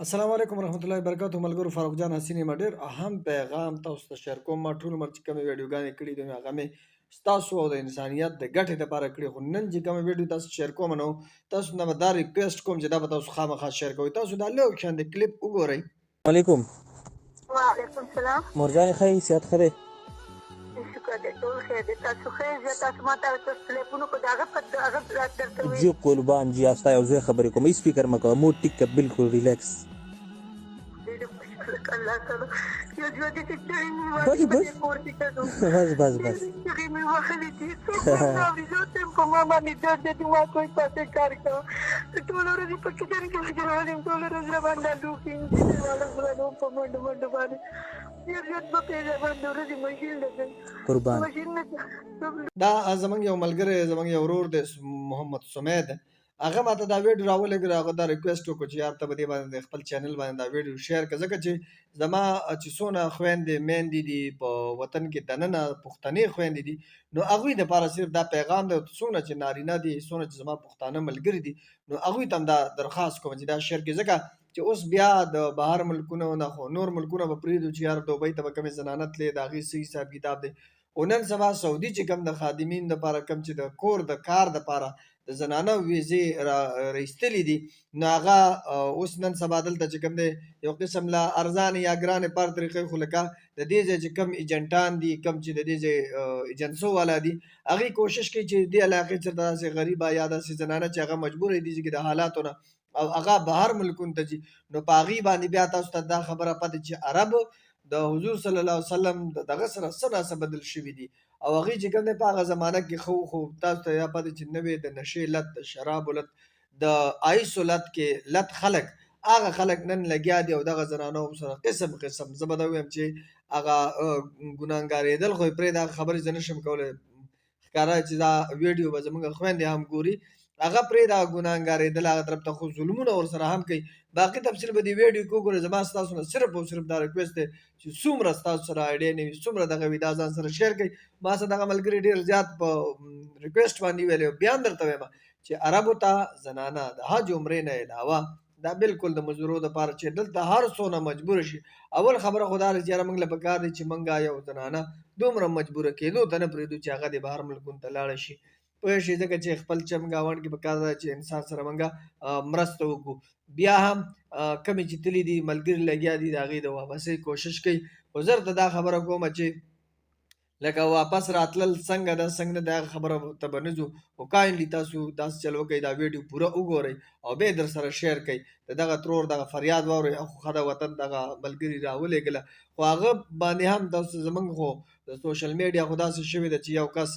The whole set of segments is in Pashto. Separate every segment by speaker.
Speaker 1: السلام علیکم ورحمۃ اللہ وبرکاتہ ملګرو فاروق جان حسینی ما ډېر اهم پیغام تاسو ته شیر کوم. ما ټول عمر چې کومې ویډیوګانې کړي دي هغه مې ستاسو او د انسانیت د ګټې دپاره کړي، خو نن چې کومه ویډیو تاسو شیر کوم نو تاسو نه به دا ریکویسټ کوم چې دا به تاسو خامخا شیر کوئ. تاسو دا لږ شان د کلیپ وګورئ.
Speaker 2: علیکم.
Speaker 3: وعلیکم السلام.
Speaker 2: مرجان ښه صحت ښه دی؟
Speaker 3: شکر دی ټول خیر دی. تاسو ښه یاست؟ تاسو ما ته ټلیفون وکړو د هغه درته وایي.
Speaker 2: جی قربان جی ستا یو ځای خبرې کوم. سپیکر مه کوه، موډ ټیک کړه، بالکل ریلیکس.
Speaker 3: الله تعالی یو ژوندی چې چغې مې
Speaker 2: بس
Speaker 3: وهلې
Speaker 2: بس
Speaker 3: په پورته کړو.
Speaker 2: بس
Speaker 3: چغې مې وهلې دي. څوک نه اوري. زه ته په ما باندې درد دی. ما کوئی پاسې کار کوم. ټوله ورځ په کچن کې لګېدلی یم. ټوله ورځ راباندې لوښي والا په منډو باندې ډېر زیات په پیزه باندې ورځې مشین لګوي.
Speaker 2: قربان.
Speaker 3: مشین نه
Speaker 1: دا زمونږ یو ملګری زمونږ یو ورور دی محمد سمید، هغه ماته دا ویډیو راولېږله. هغه دا ریکویسټ وکړو چې یار ته به دې باندې د خپل چینل باندې دا ویډیو شیر کړه، ځکه چې زما چې څونه خویندې میندې دي په وطن کې دننه پښتنې خویندې دي، نو هغوی دپاره صرف دا پیغام دی. څونه چې نارینه دي، څونه چې زما پښتانه ملګري دي، نو هغوی ته هم دا درخواست کوم چې دا شیر کړي، ځکه چې اوس بیا د بهر ملکونو نه خو نور ملکونه به پرېږدو چې یار دوبۍ ته به کومې زنانه تلې، د هغې څه حساب کتاب دی. او نن سبا سعودي چې کوم د خادمین دپاره کوم چې د کور د کار دپاره د زنانه ویزې راایستلي دي، نو هغه اوس نن سبا دلته چې کوم دی یو قسم له ارزانې یا ګرانې پر طریقې، خو لکه د دې ځای چې کوم ایجنټان دي، کوم چې د دې ځای ایجنسو والا دي، هغې کوشش کوي چې دې علاقې چېرته داسې غریبه یا داسې زنانه چې هغه مجبوره دي چې د حالاتو نه او هغه بهر ملکونو ته ځي، نو په هغې باندې بیا تاسو ته دا خبره پته چې عرب د حضور صلی الله علیه وسلم دغه سره څه ناڅه بدل شوي دي، او هغې چې کوم دی په هغه زمانه کې خو تاسو ته یا پته چې نوې د نشې لت، د شرابو لت، د آیسو لت کې لت خلک، هغه خلک نن لګیا دي او دغه زنانو سره قسم قسم. زه به دا ووایم چې هغه ګناهګارېدل خو یې پرېږده، هغه خبرې زه نشم کولی، ښکاره چې دا ویډیو به زموږ خویندې هم ګوري، هغه پرېږده ګناهګارېدل هغه طرف ته، خو ظلمونه ورسره هم کوي. باقي تفصیل به دې ویډیو کې وګورئ. زما ستاسو نه صرف او صرف دا ریکویسټ دی چې څومره ستاسو سره آیډیا نه وي، څومره دغه وي، دا ځان سره شیر کړئ. ما سره دغه ملګري ډېر زیات په ریکویسټ باندې ویلی، بیا هم درته وایم چې عربو ته زنانه د حج عمرې نه علاوه دا بالکل د مزدورو دپاره چې دلته هر څونه مجبوره شي، اول خبره خو دا ده چې یاره موږ له پکار دی چې موږ یو زنانه دومره مجبوره کېدو ته نه پرېږدو چې هغه د بهر ملکونو ته لاړه شي، پوه شئ، ځکه چې خپل چم ګاونډ کې پکار ده چې انسان سره موږ مرسته وکړو. بیا هم کمې چې تللي دي ملګري لګیا دي د هغې د واپسۍ کوشش کوي. خو زه ورته دا خبره کومه چې لکه واپس راتلل څنګه ده څنګه نه ده، هغه خبره ته به نه ځو، خو کاینډلي تاسو داسې چل وکئ، دا ویډیو پوره وګورئ او بیا یې در سره شیر کئ، د دغه ترور دغه فریاد واورئ. خو ښه ده وطن دغه ملګري راولېږله، خو هغه باندې هم تاسو زموږ خو د سوشل میډیا خو داسې شوې ده چې یو کس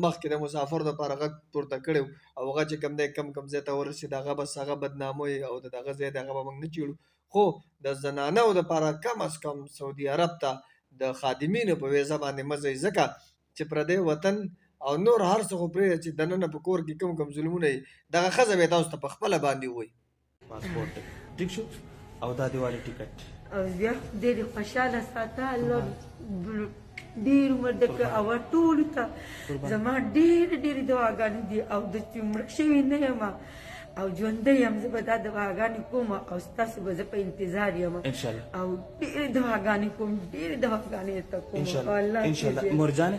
Speaker 1: مخکې د مسافر دپاره غږ پورته کړی او هغه چې کوم دی کم ځای ته ورسېد، هغه بس هغه بدناموي او د دغه ځای دی هغه به موږ نه چیړو. خو د زنانو دپاره کم از کم سعودي عرب ته د خادمینو په ویزه باندې مه ځئ، ځکه چې پردی وطن او نور هر څه خو پرېږده چې دننه په کور کې کوم ظلمونه وي، دغه ښځه به یې تاسو ته په خپله باندې ووایي.
Speaker 2: پاسپورټ ټیک شو او دا دیوالي ټیکټ
Speaker 3: او بیا ډېرې خوشحاله ساته الله ډېر عمر درکړه او ټولو ته زما ډېرې دعاګانې دي او د چې مړه شوې نه یم او ژوندی یم، زه به دا دعاګانې کوم او ستاسو به زه په انتظار یم
Speaker 2: انشاءالله
Speaker 3: او ډېرې دعاګانې کوم، ډېرې دعاګانې ته کوم
Speaker 2: انشاءالله. مرجان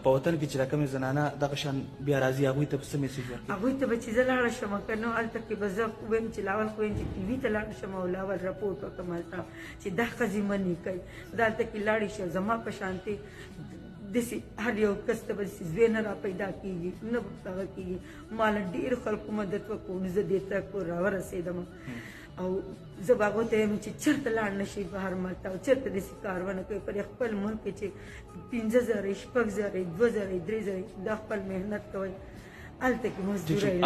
Speaker 2: په وطن کې چې را کومې زنانه دغه شان بیا راځي، هغوی ته به څه میسیج ورکړي؟
Speaker 3: هغوی ته به چې زه لاړه شم که نه هلته کې به زه ووایم چې لاول خو وایم چې ټي وي ته لاړه شم او لاول رپورټ وکړم هلته چې دا ښځې منې کوي، دا هلته کې لاړې شم زما په شانتې داسې هر یو کس ته به داسې زوی نه را پیدا کېږي، نه به دغه کېږي. ما له ډېرو خلکو مدد وکړو، نو زه دې ته کور راورسېدم او زه به هغو ته وایم چې چېرته لاړ نه شي بهر ملک ته او چېرته داسې کار ونه کوي. پر خپل ملک کې چې 15,000 6,000 2,000 3,000 دا خپل محنت کوئ، هلته کې مزدورۍ